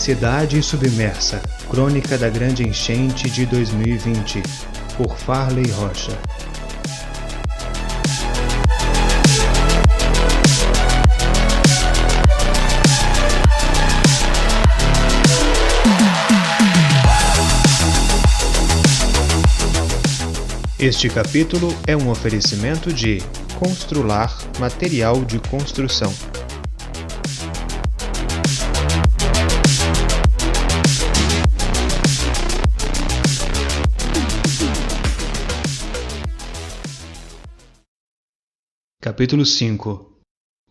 Cidade submersa, crônica da grande enchente de 2020, por Farley Rocha. Este capítulo é um oferecimento de Constrular Material de Construção. Capítulo 5.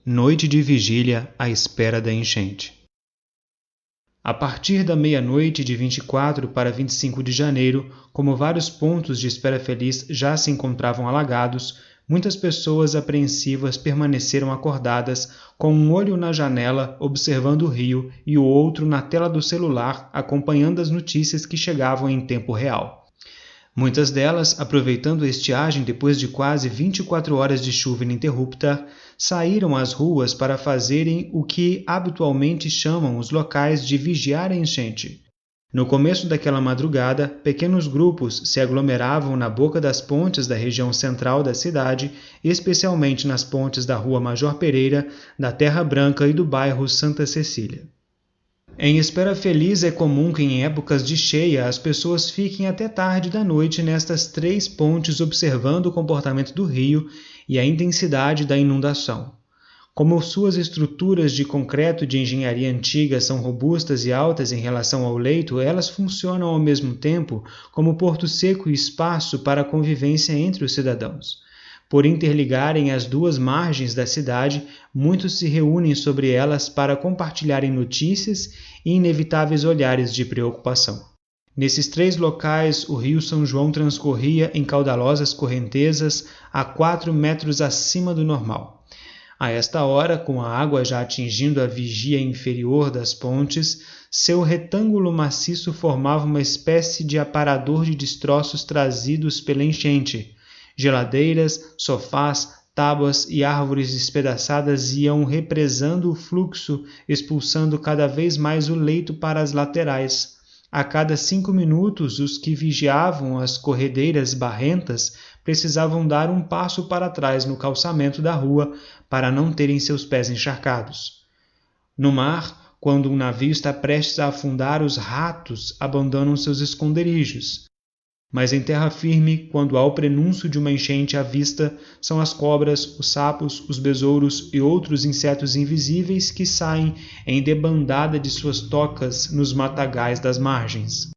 Noite de vigília à espera da enchente. A partir da meia-noite de 24 para 25 de janeiro, como vários pontos de Espera Feliz já se encontravam alagados, muitas pessoas apreensivas permaneceram acordadas, com um olho na janela observando o rio e o outro na tela do celular acompanhando as notícias que chegavam em tempo real. Muitas delas, aproveitando a estiagem depois de quase 24 horas de chuva ininterrupta, saíram às ruas para fazerem o que habitualmente chamam os locais de vigiar a enchente. No começo daquela madrugada, pequenos grupos se aglomeravam na boca das pontes da região central da cidade, especialmente nas pontes da Rua Major Pereira, da Terra Branca e do bairro Santa Cecília. Em Espera Feliz é comum que em épocas de cheia as pessoas fiquem até tarde da noite nestas três pontes observando o comportamento do rio e a intensidade da inundação. Como suas estruturas de concreto de engenharia antiga são robustas e altas em relação ao leito, elas funcionam ao mesmo tempo como porto seco e espaço para a convivência entre os cidadãos. Por interligarem as duas margens da cidade, muitos se reúnem sobre elas para compartilharem notícias e inevitáveis olhares de preocupação. Nesses três locais, o rio São João transcorria em caudalosas correntezas a 4 metros acima do normal. A esta hora, com a água já atingindo a vigia inferior das pontes, seu retângulo maciço formava uma espécie de aparador de destroços trazidos pela enchente. Geladeiras, sofás, tábuas e árvores despedaçadas iam represando o fluxo, expulsando cada vez mais o leito para as laterais. A cada 5 minutos, os que vigiavam as corredeiras barrentas precisavam dar um passo para trás no calçamento da rua para não terem seus pés encharcados. No mar, quando um navio está prestes a afundar, os ratos abandonam seus esconderijos. Mas em terra firme, quando há o prenúncio de uma enchente à vista, são as cobras, os sapos, os besouros e outros insetos invisíveis que saem em debandada de suas tocas nos matagais das margens.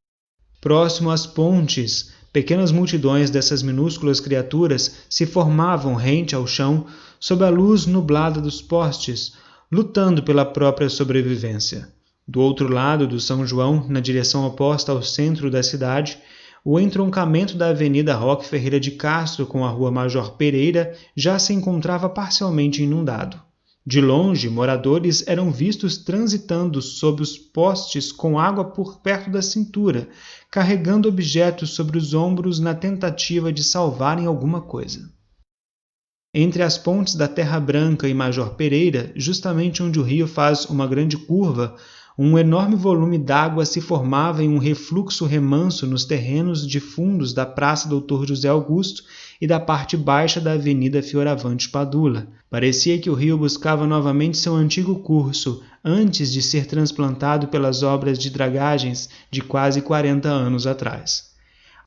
Próximo às pontes, pequenas multidões dessas minúsculas criaturas se formavam rente ao chão, sob a luz nublada dos postes, lutando pela própria sobrevivência. Do outro lado do São João, na direção oposta ao centro da cidade, o entroncamento da Avenida Roque Ferreira de Castro com a Rua Major Pereira já se encontrava parcialmente inundado. De longe, moradores eram vistos transitando sob os postes com água por perto da cintura, carregando objetos sobre os ombros na tentativa de salvarem alguma coisa. Entre as pontes da Terra Branca e Major Pereira, justamente onde o rio faz uma grande curva, um enorme volume d'água se formava em um refluxo remanso nos terrenos de fundos da Praça Dr. José Augusto e da parte baixa da Avenida Fioravante Padula. Parecia que o rio buscava novamente seu antigo curso, antes de ser transplantado pelas obras de dragagens de quase 40 anos atrás.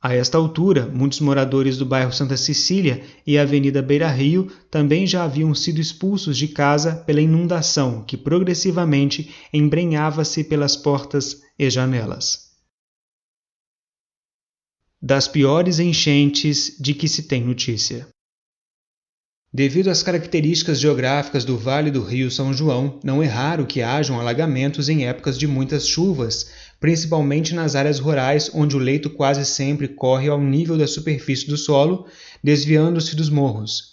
A esta altura, muitos moradores do bairro Santa Cecília e Avenida Beira Rio também já haviam sido expulsos de casa pela inundação que progressivamente embrenhava-se pelas portas e janelas. Das piores enchentes de que se tem notícia. Devido às características geográficas do Vale do Rio São João, não é raro que hajam alagamentos em épocas de muitas chuvas, principalmente nas áreas rurais, onde o leito quase sempre corre ao nível da superfície do solo, desviando-se dos morros.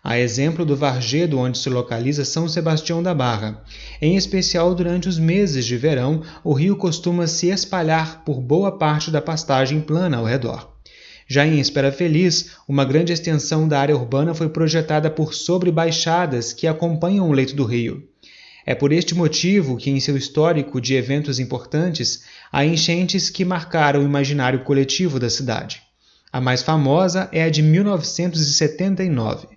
A exemplo do Vargedo, onde se localiza São Sebastião da Barra. Em especial durante os meses de verão, o rio costuma se espalhar por boa parte da pastagem plana ao redor. Já em Espera Feliz, uma grande extensão da área urbana foi projetada por sobrebaixadas que acompanham o leito do rio. É por este motivo que, em seu histórico de eventos importantes, há enchentes que marcaram o imaginário coletivo da cidade. A mais famosa é a de 1979.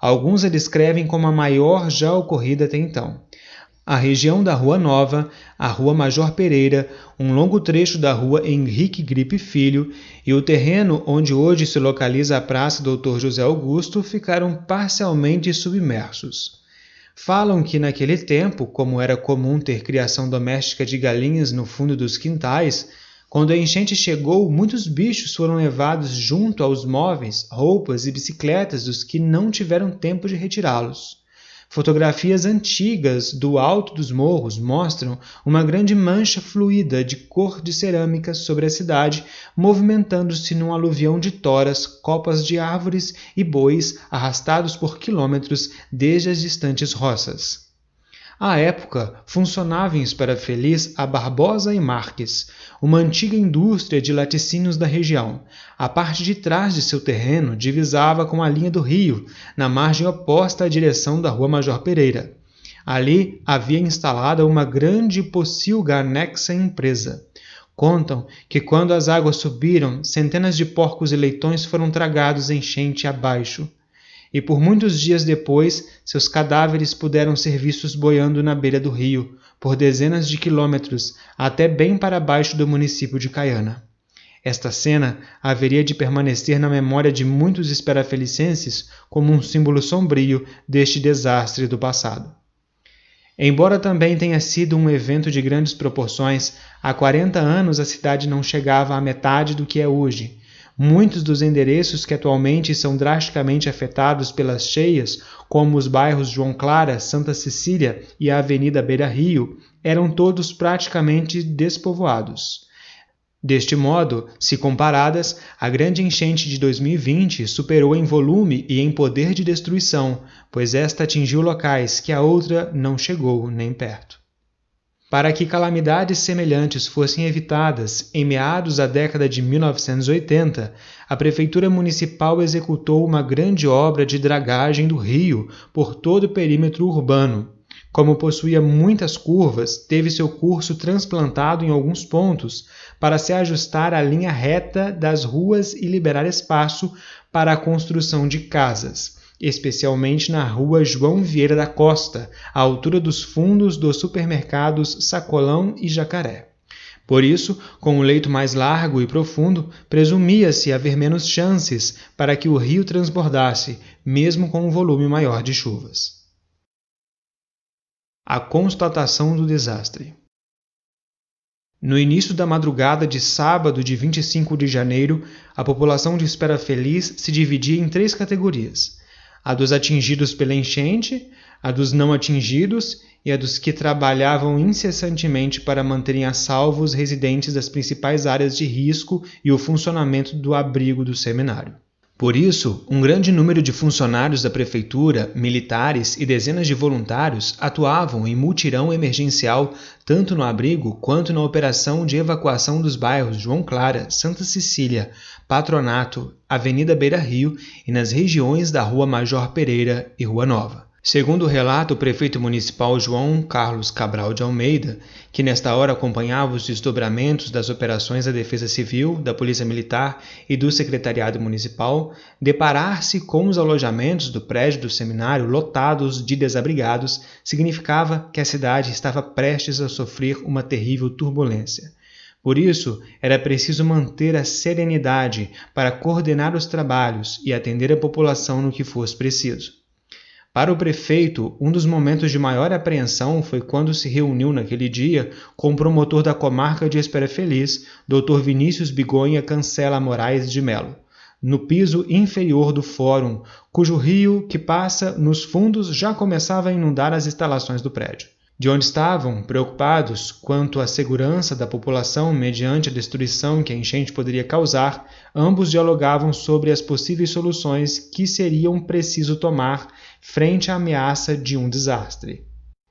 Alguns a descrevem como a maior já ocorrida até então. A região da Rua Nova, a Rua Major Pereira, um longo trecho da Rua Henrique Gripe Filho e o terreno onde hoje se localiza a Praça Dr. José Augusto ficaram parcialmente submersos. Falam que naquele tempo, como era comum ter criação doméstica de galinhas no fundo dos quintais, quando a enchente chegou, muitos bichos foram levados junto aos móveis, roupas e bicicletas dos que não tiveram tempo de retirá-los. Fotografias antigas do alto dos morros mostram uma grande mancha fluida de cor de cerâmica sobre a cidade, movimentando-se num aluvião de toras, copas de árvores e bois arrastados por quilômetros desde as distantes roças. À época, funcionava em Espera Feliz a Barbosa e Marques, uma antiga indústria de laticínios da região. A parte de trás de seu terreno divisava com a linha do rio, na margem oposta à direção da Rua Major Pereira. Ali havia instalada uma grande pocilga anexa à empresa. Contam que quando as águas subiram, centenas de porcos e leitões foram tragados enchente abaixo. E por muitos dias depois, seus cadáveres puderam ser vistos boiando na beira do rio, por dezenas de quilômetros, até bem para baixo do município de Caiana. Esta cena haveria de permanecer na memória de muitos esperafelicenses como um símbolo sombrio deste desastre do passado. Embora também tenha sido um evento de grandes proporções, há 40 anos a cidade não chegava à metade do que é hoje. Muitos dos endereços que atualmente são drasticamente afetados pelas cheias, como os bairros João Clara, Santa Cecília e a Avenida Beira Rio, eram todos praticamente despovoados. Deste modo, se comparadas, a grande enchente de 2020 superou em volume e em poder de destruição, pois esta atingiu locais que a outra não chegou nem perto. Para que calamidades semelhantes fossem evitadas, em meados da década de 1980, a Prefeitura Municipal executou uma grande obra de dragagem do rio por todo o perímetro urbano. Como possuía muitas curvas, teve seu curso transplantado em alguns pontos para se ajustar à linha reta das ruas e liberar espaço para a construção de casas, especialmente na Rua João Vieira da Costa, à altura dos fundos dos supermercados Sacolão e Jacaré. Por isso, com o leito mais largo e profundo, presumia-se haver menos chances para que o rio transbordasse, mesmo com um volume maior de chuvas. A constatação do desastre. No início da madrugada de sábado de 25 de janeiro, a população de Espera Feliz se dividia em 3 categorias: a dos atingidos pela enchente, a dos não atingidos e a dos que trabalhavam incessantemente para manterem a salvo os residentes das principais áreas de risco e o funcionamento do abrigo do seminário. Por isso, um grande número de funcionários da prefeitura, militares e dezenas de voluntários atuavam em mutirão emergencial tanto no abrigo quanto na operação de evacuação dos bairros João Clara, Santa Cecília, Patronato, Avenida Beira Rio e nas regiões da Rua Major Pereira e Rua Nova. Segundo o relato o prefeito municipal João Carlos Cabral de Almeida, que nesta hora acompanhava os desdobramentos das operações da Defesa Civil, da Polícia Militar e do Secretariado Municipal, deparar-se com os alojamentos do prédio do seminário lotados de desabrigados significava que a cidade estava prestes a sofrer uma terrível turbulência. Por isso, era preciso manter a serenidade para coordenar os trabalhos e atender a população no que fosse preciso. Para o prefeito, um dos momentos de maior apreensão foi quando se reuniu naquele dia com o promotor da comarca de Espera Feliz, Dr. Vinícius Bigonha Cancela Moraes de Melo, no piso inferior do fórum, cujo rio que passa nos fundos já começava a inundar as instalações do prédio. De onde estavam, preocupados quanto à segurança da população mediante a destruição que a enchente poderia causar, ambos dialogavam sobre as possíveis soluções que seriam preciso tomar frente à ameaça de um desastre.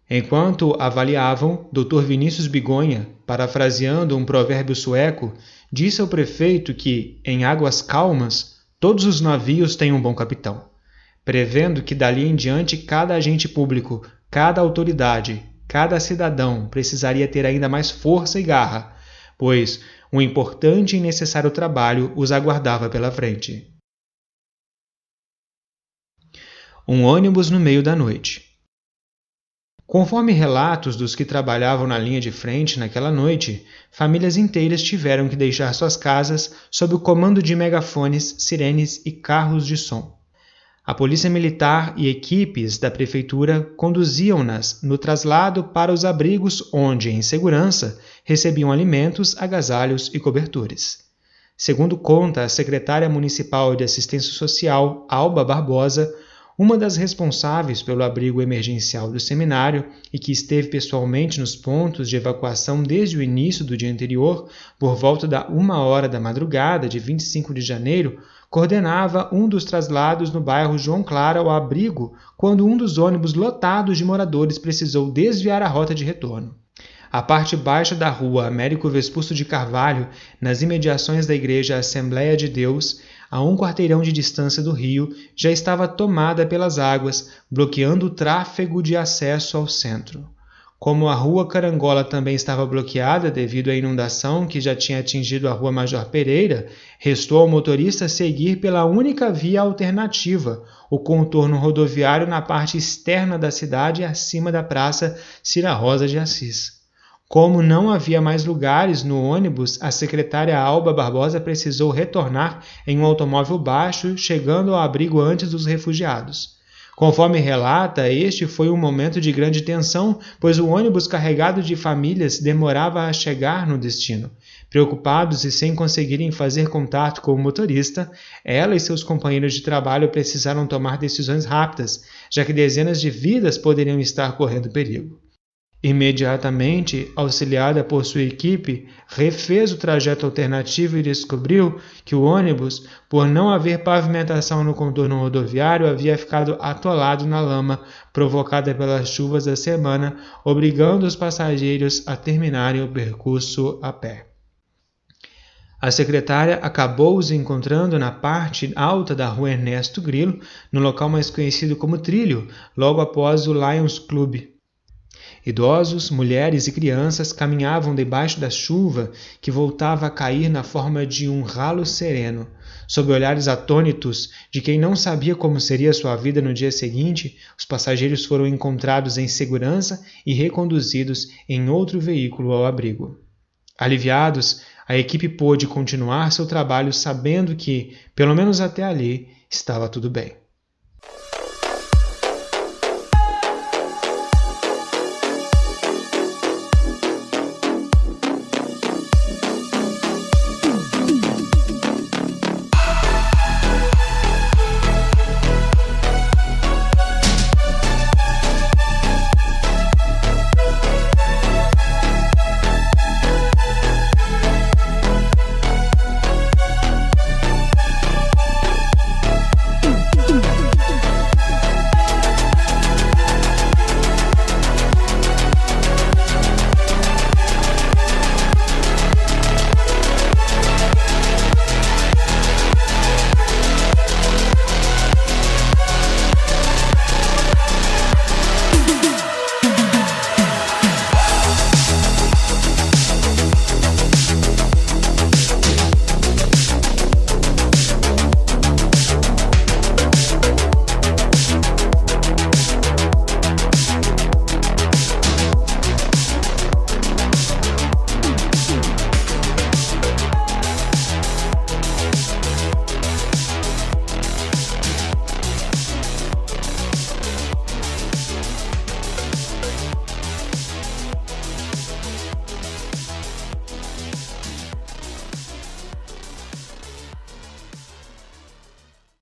Enquanto avaliavam, Dr. Vinícius Bigonha, parafraseando um provérbio sueco, disse ao prefeito que, em águas calmas, todos os navios têm um bom capitão, prevendo que dali em diante cada agente público, cada autoridade, cada cidadão precisaria ter ainda mais força e garra, pois um importante e necessário trabalho os aguardava pela frente. Um ônibus no meio da noite. Conforme relatos dos que trabalhavam na linha de frente naquela noite, famílias inteiras tiveram que deixar suas casas sob o comando de megafones, sirenes e carros de som. A polícia militar e equipes da prefeitura conduziam-nas no traslado para os abrigos onde, em segurança, recebiam alimentos, agasalhos e cobertores. Segundo conta a secretária municipal de assistência social, Alba Barbosa, uma das responsáveis pelo abrigo emergencial do seminário e que esteve pessoalmente nos pontos de evacuação desde o início do dia anterior, por volta da 1h da madrugada de 25 de janeiro, coordenava um dos traslados no bairro João Clara ao abrigo quando um dos ônibus lotados de moradores precisou desviar a rota de retorno. A parte baixa da rua Américo Vespucio de Carvalho, nas imediações da igreja Assembleia de Deus, a 1 quarteirão de distância do rio, já estava tomada pelas águas, bloqueando o tráfego de acesso ao centro. Como a rua Carangola também estava bloqueada devido à inundação que já tinha atingido a rua Major Pereira, restou ao motorista seguir pela única via alternativa, o contorno rodoviário na parte externa da cidade acima da Praça Cira Rosa de Assis. Como não havia mais lugares no ônibus, a secretária Alba Barbosa precisou retornar em um automóvel baixo, chegando ao abrigo antes dos refugiados. Conforme relata, este foi um momento de grande tensão, pois o ônibus carregado de famílias demorava a chegar no destino. Preocupados e sem conseguirem fazer contato com o motorista, ela e seus companheiros de trabalho precisaram tomar decisões rápidas, já que dezenas de vidas poderiam estar correndo perigo. Imediatamente, auxiliada por sua equipe, refez o trajeto alternativo e descobriu que o ônibus, por não haver pavimentação no contorno rodoviário, havia ficado atolado na lama provocada pelas chuvas da semana, obrigando os passageiros a terminarem o percurso a pé. A secretária acabou os encontrando na parte alta da rua Ernesto Grilo, no local mais conhecido como Trilho, logo após o Lions Club. Idosos, mulheres e crianças caminhavam debaixo da chuva que voltava a cair na forma de um ralo sereno. Sob olhares atônitos de quem não sabia como seria sua vida no dia seguinte, os passageiros foram encontrados em segurança e reconduzidos em outro veículo ao abrigo. Aliviados, a equipe pôde continuar seu trabalho sabendo que, pelo menos até ali, estava tudo bem.